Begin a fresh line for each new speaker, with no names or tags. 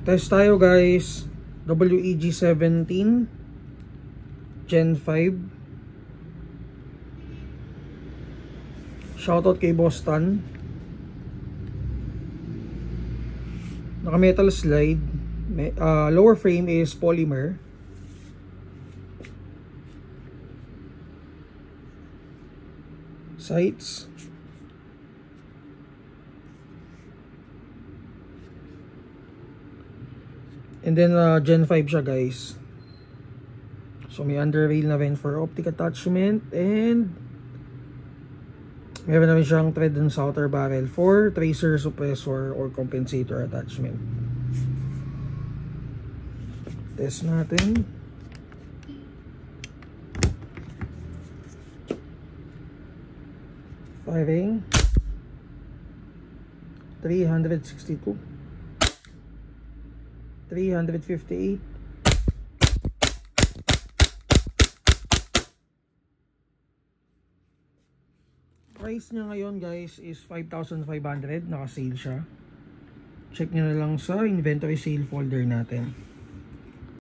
Test tayo guys. WEG17 Gen 5. Shoutout kay Boston. Naka metal slide. Lower frame is polymer. Sights. And then Gen 5 siya guys. So may under rail na rin for optic attachment, and meron na rin siyang thread and outer barrel for tracer, suppressor, or compensator attachment. Test natin. Firing 362, 358, price niya ngayon guys is 5,500. Naka-sale siya. Check nyo na lang sa inventory sale folder natin.